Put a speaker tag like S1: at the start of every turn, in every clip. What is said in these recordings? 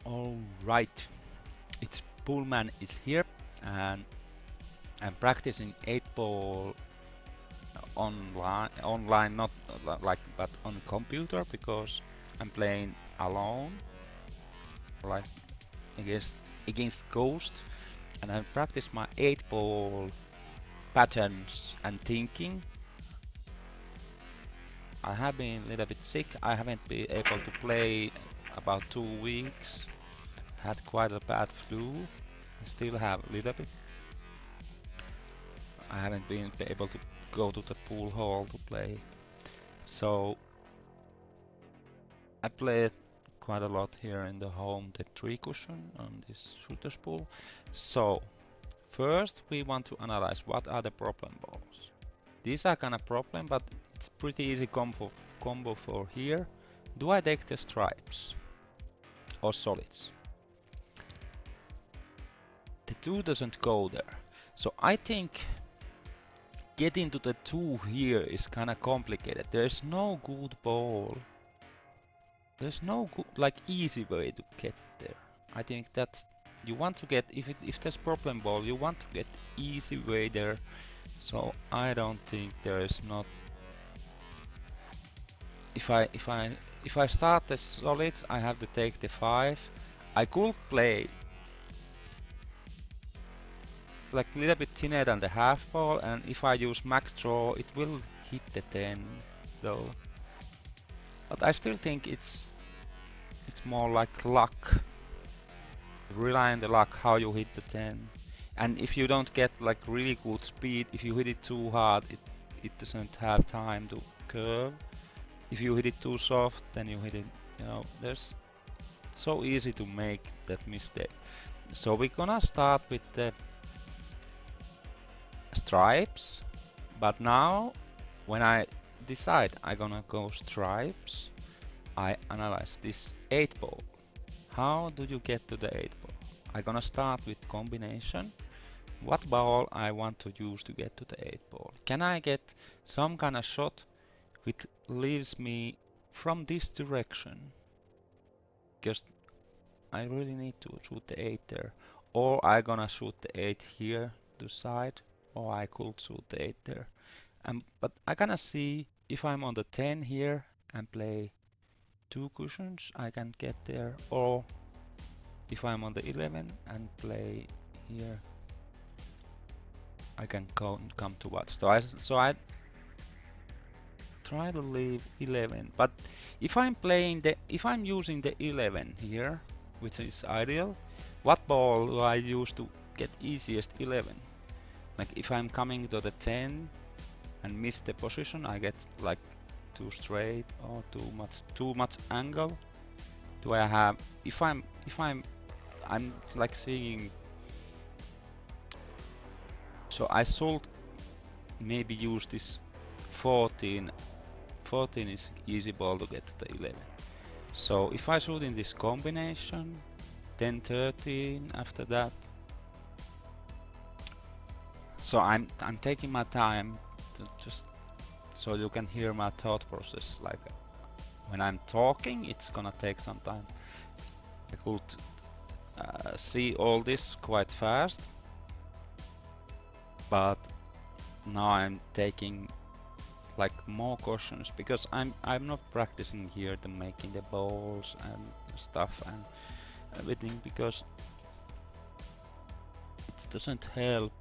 S1: All right, it's Pullman is here, and I'm practicing 8 ball online, not like but on computer because I'm playing alone, like against Ghost, and I practice my 8 ball patterns and thinking. I have been a little bit sick. I haven't been able to play about 2 weeks. Had quite a bad flu. I still have a little bit. I haven't been able to go to the pool hall to play. So I played quite a lot here in the home, the tree cushion on this shooter's pool. So first we want to analyze what are the problem balls. These are kind of problem, but it's pretty easy combo for here. Do I take the stripes or solids? The 2 doesn't go there. So I think getting to the 2 here is kind of complicated. There's no good ball. There's no good, like, easy way to get there. I think that you want to get, if there's problem ball, you want to get easy way there. So I don't think there is not. If I start the solids, I have to take the 5. I could play like a little bit thinner than the half ball, and if I use max draw, it will hit the 10 though. But I still think it's more like luck. Rely on the luck how you hit the 10. And if you don't get like really good speed, if you hit it too hard, it doesn't have time to curve. If you hit it too soft, then you hit it, you know, there's so easy to make that mistake. So we're gonna start with the stripes, but now when I decide I'm gonna go stripes, I analyze this 8 ball. How do you get to the 8 ball? I'm gonna start with combination. What ball I want to use to get to the 8 ball? Can I get some kind of shot which leaves me from this direction? Because I really need to shoot the 8 there. Or I gonna shoot the 8 here to side, or I could shoot the 8 there. But I gonna see if I'm on the 10 here and play 2 cushions, I can get there. Or if I'm on the 11 and play here, I can come to what? So I try to leave 11. But if I'm using the 11 here, which is ideal, what ball do I use to get easiest 11? Like if I'm coming to the 10 and miss the position, I get like too straight or too much angle. Do I have, if I'm like seeing, so I should maybe use this 14. 14 is easy ball to get to the 11. So if I shoot in this combination, then 13 after that. So I'm taking my time to just so you can hear my thought process. Like when I'm talking, it's gonna take some time. I could see all this quite fast, but now I'm taking like more cautions because I'm not practicing here to making the balls and stuff and everything because it doesn't help.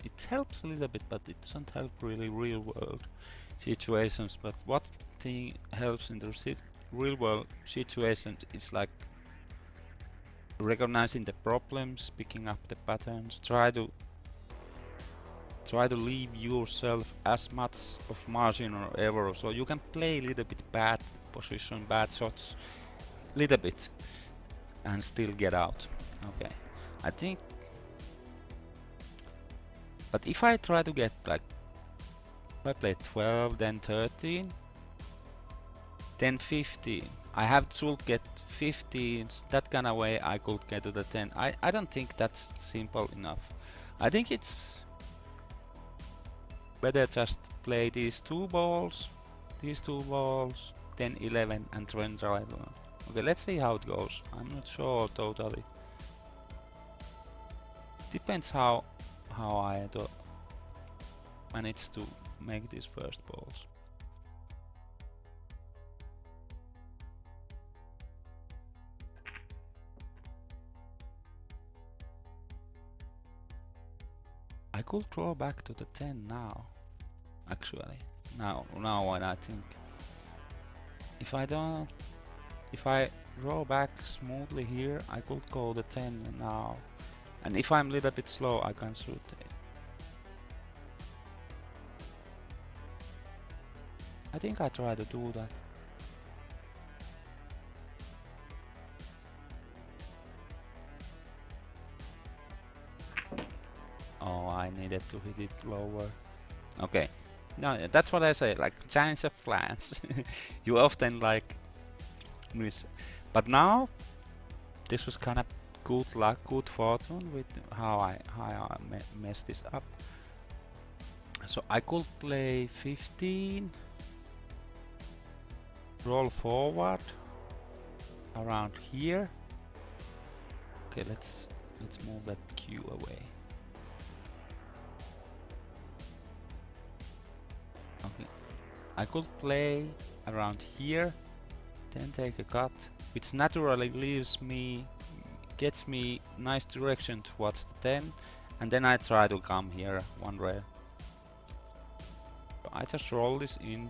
S1: It helps a little bit, but it doesn't help really real world situations. But what thing helps in the real world situations is like recognizing the problems, picking up the patterns, try to leave yourself as much of margin or error so you can play a little bit bad position, bad shots, little bit, and still get out. Okay, I think. But if I try to get like, if I play 12, then 13, then 15, I have to get 15. That kind of way I could get to the 10. I don't think that's simple enough. I think it's better just play these two balls, then 11 and then try to Okay, let's see how it goes. I'm not sure totally. Depends how I manage to make these first balls. I could draw back to the 10 now, actually. Now when I think. If I draw back smoothly here, I could go the 10 now. And if I'm a little bit slow, I can shoot it. I think I try to do that. Oh, I needed to hit it lower. Okay. No, that's what I say, like change of plans. You often like miss. But now this was kind of good luck, good fortune with how I messed this up. So I could play 15, roll forward around here. Okay, let's move that Q away. Okay, I could play around here, then take a cut, which naturally gets me nice direction towards the 10, and then I try to come here one rail. So I just roll this in,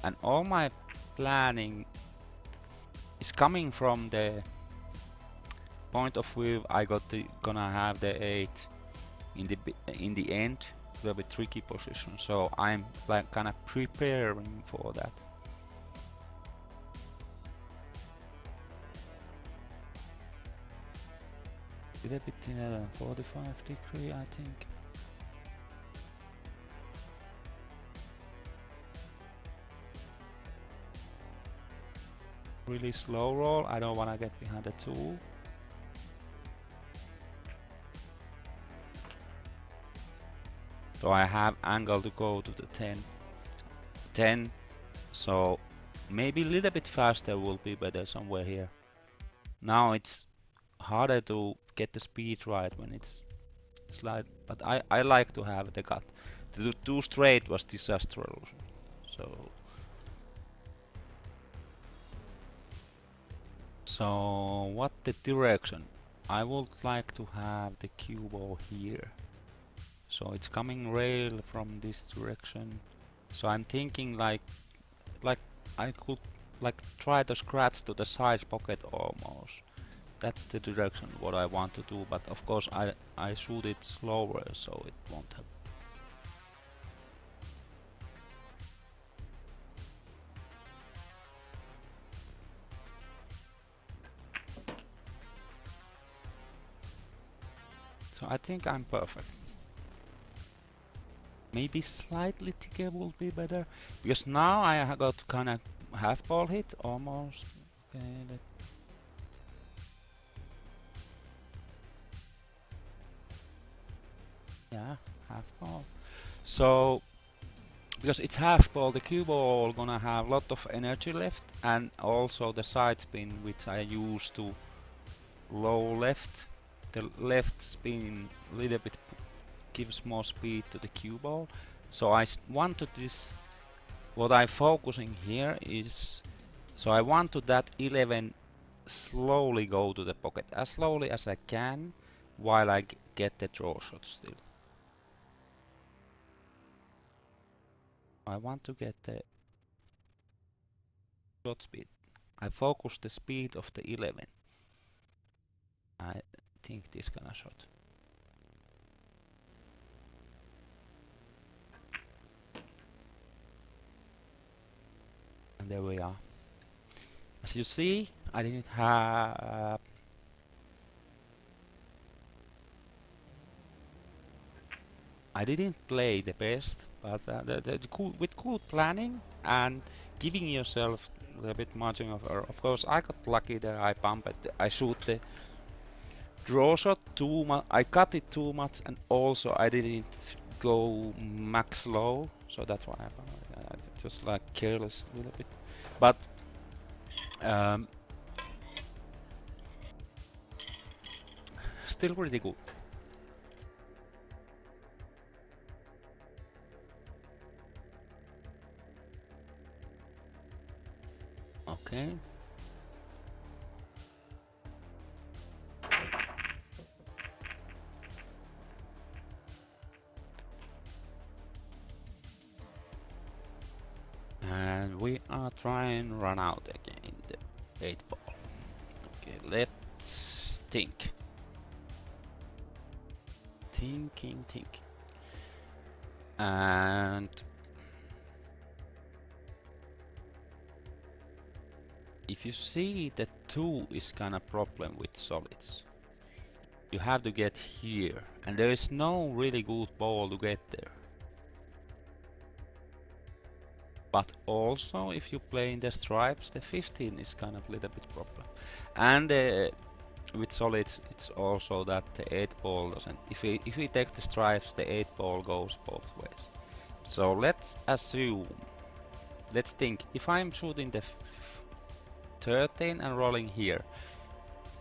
S1: and all my planning is coming from the point of view gonna have the 8 in the end, a little bit tricky position. So I'm like kind of preparing for that. Little bit in a 45-degree, I think. Really slow roll. I don't want to get behind the 2. So I have angle to go to the 10. So maybe a little bit faster will be better somewhere here. Now it's harder to get the speed right when it's slide, but I like to have the gut. The 2 straight was disastrous. So what the direction? I would like to have the cue ball here. So it's coming rail from this direction. So I'm thinking like I could like try to scratch to the side pocket almost. That's the direction what I want to do, but of course I shoot it slower so it won't happen. So I think I'm perfect. Maybe slightly thicker will be better, because now I got kind of half ball hit almost. Okay, yeah, half ball. So because it's half ball, the cue ball gonna have a lot of energy left, and also the side spin which I use to low left. The left spin a little bit gives more speed to the cue ball. So I wanted this. What I'm focusing here is, so I want to that 11 slowly go to the pocket as slowly as I can while I get the draw shot still. I want to get the shot speed. I focus the speed of the 11. I think this gonna shot. And there we are. As you see, I didn't have I didn't play the best, but with good planning and giving yourself a little bit margin of error. Of course, I got lucky there. I bumped it. I shoot the draw shot too much. I cut it too much, and also I didn't go max low, so that's why I just like careless a little bit. But um, still pretty good. Okay. And we are trying run out again the 8 ball. Okay, let's think. Thinking. And if you see that 2 is kind of problem with solids, you have to get here, and there is no really good ball to get there. But also, if you play in the stripes, the 15 is kind of a little bit problem. And with solids, it's also that the 8 ball doesn't. If we take the stripes, the 8 ball goes both ways. So let's assume. Let's think. If I'm shooting the 13 and rolling here,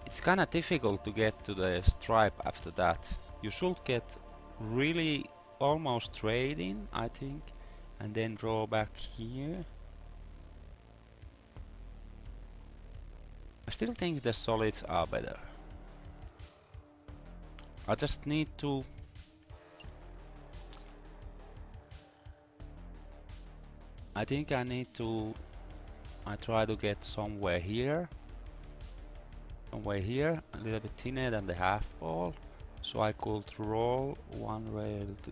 S1: it's kind of difficult to get to the stripe after that. You should get really almost straight in, I think, and then draw back here. I still think the solids are better. I just need to... I think I need to... I try to get somewhere here. Somewhere here, a little bit thinner than the half ball. So I could roll one rail to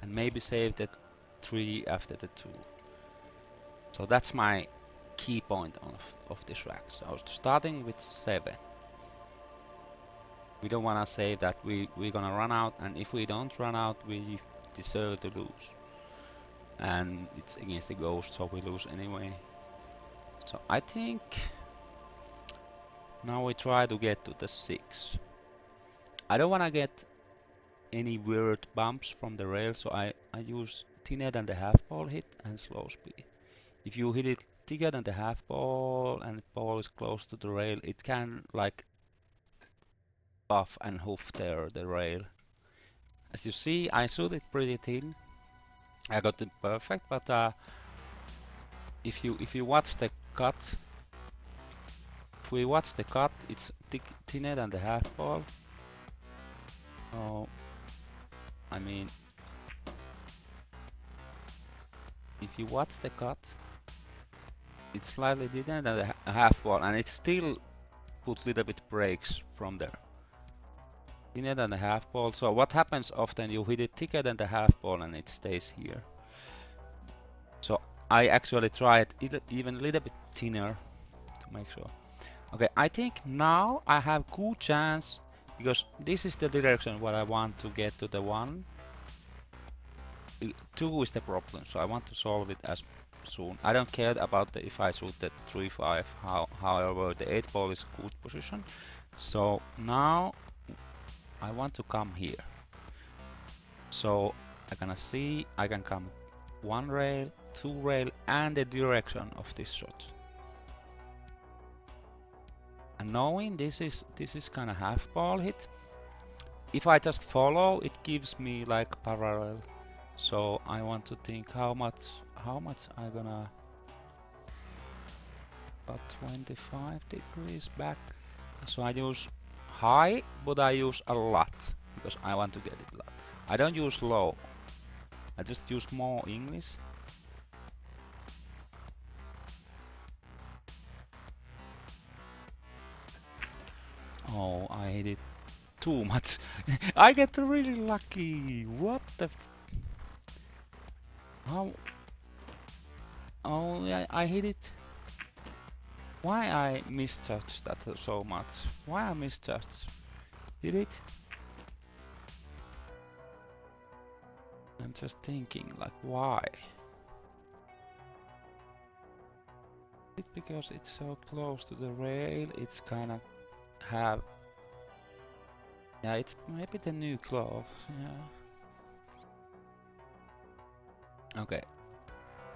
S1: and maybe save that 3 after the 2. So that's my key point of this rack. So I was starting with 7. We don't want to say that we're gonna run out, and if we don't run out, we deserve to lose. And it's against the ghost, so we lose anyway. So I think now we try to get to the 6. I don't want to get any weird bumps from the rail, so I use thinner than the half ball hit and slow speed. If you hit it thicker than the half ball and the ball is close to the rail, it can like buff and hoof tear the rail. As you see, I shoot it pretty thin. I got it perfect, but if you watch the cut, if we watch the cut, it's thinner than the half ball. So I mean, if you watch the cut, it's slightly thinner than the half ball, and it still puts little bit breaks from there. Thinner than the half ball. So what happens often, you hit it thicker than the half ball and it stays here. So I actually tried even a little bit thinner to make sure. Okay, I think now I have good chance, because this is the direction what I want to get to the 1. 2 is the problem, so I want to solve it as soon. I don't care about if I shoot the 3-5, however the 8 ball is good position. So now I want to come here. So I gonna see I can come 1 rail, 2 rail, and the direction of this shot. And knowing this is kind of half ball hit, if I just follow, it gives me like parallel. So I want to think how much I gonna, about 25 degrees back. So I use high, but I use a lot because I want to get it a lot. I don't use low. I just use more English. Oh, I hit it too much. I get really lucky. What the? How? Oh, yeah, I hit it. Why I misjudged that so much? Why I misjudged? Did it? I'm just thinking, like, why? It's because it's so close to the rail. It's kind of have. Yeah, it's maybe the new glove. Yeah. Okay.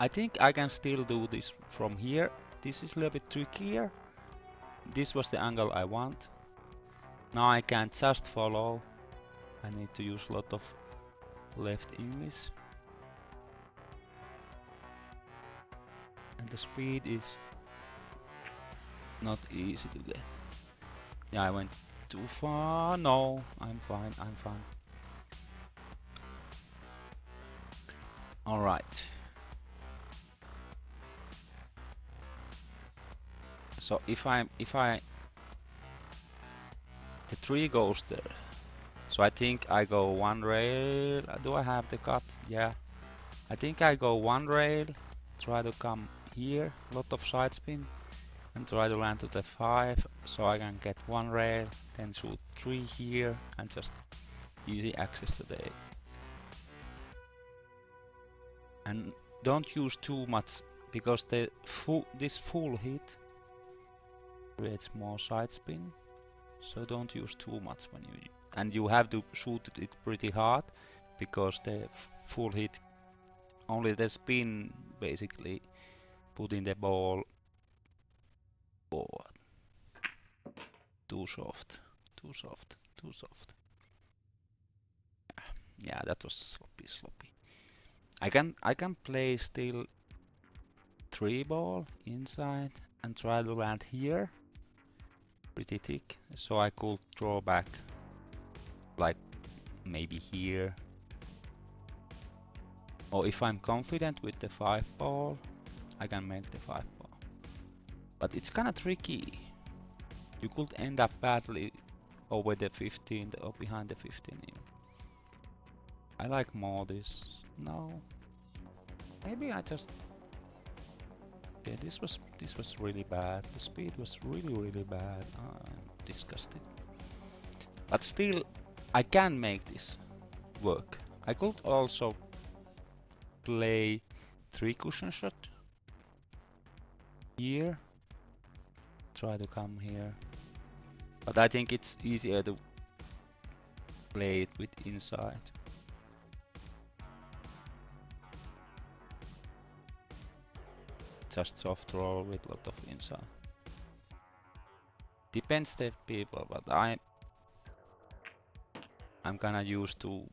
S1: I think I can still do this from here. this is a little bit trickier. This was the angle I want. Now I can't just follow. I need to use a lot of left English. And the speed is not easy to get. Yeah, I went too far. No, I'm fine, I'm fine. Alright. So if I the tree goes there. So I think I go one rail. Do I have the cut? Yeah. I think I go one rail, try to come here, lot of side spin, and try to land to the 5 so I can get one rail, then shoot 3 here and just easy access to the 8. And don't use too much because this full hit creates more side spin, so don't use too much when you, and you have to shoot it pretty hard because the full hit, only the spin basically putting the ball forward. Too soft, too soft, too soft. Yeah, that was sloppy. I can play still 3 ball inside and try to land here pretty thick, so I could draw back like maybe here. Or if I'm confident with the 5 ball, I can make the 5 ball. But it's kinda tricky. You could end up badly over the 15 or behind the 15 even. I like more this. No. Maybe I just... Yeah, this was really bad. The speed was really bad. I'm disgusted. But still, I can make this work. I could also play 3 cushion shot here. Try to come here. But I think it's easier to play it with inside. Just soft roll with lot of inside. Depends the people, but I'm kinda used to.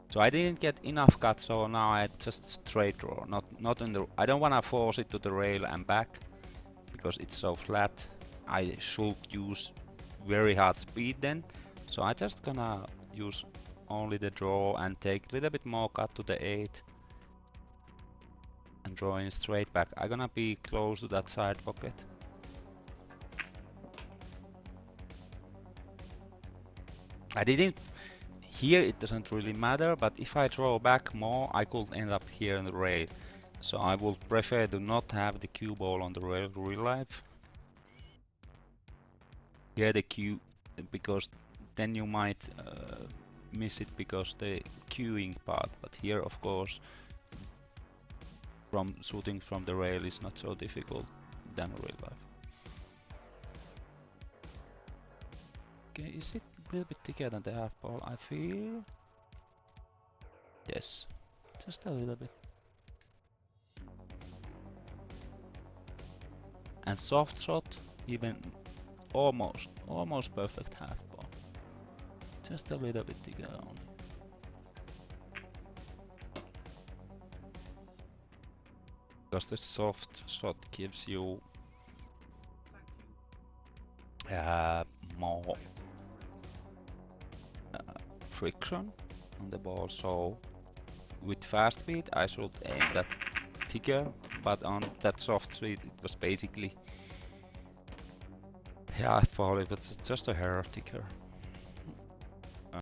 S1: So I didn't get enough cut, so now I just straight draw. Not in the. I don't wanna force it to the rail and back because it's so flat. I should use very hard speed then. So I just gonna use only the draw and take a little bit more cut to the 8. And drawing straight back. I'm gonna be close to that side pocket. I didn't... Here it doesn't really matter, but if I draw back more, I could end up here in the rail. So I would prefer to not have the cue ball on the rail in real life. Here the cue, because then you might miss it because the cueing part, but here of course from shooting from the rail is not so difficult than real life. Okay, is it a little bit thicker than the half ball? I feel. Yes, just a little bit. And soft shot, even almost perfect half ball. Just a little bit thicker only. Because the soft shot gives you more friction on the ball, so with fast speed I should aim that thicker, but on that soft speed it was basically half ball, it was just a hair thicker.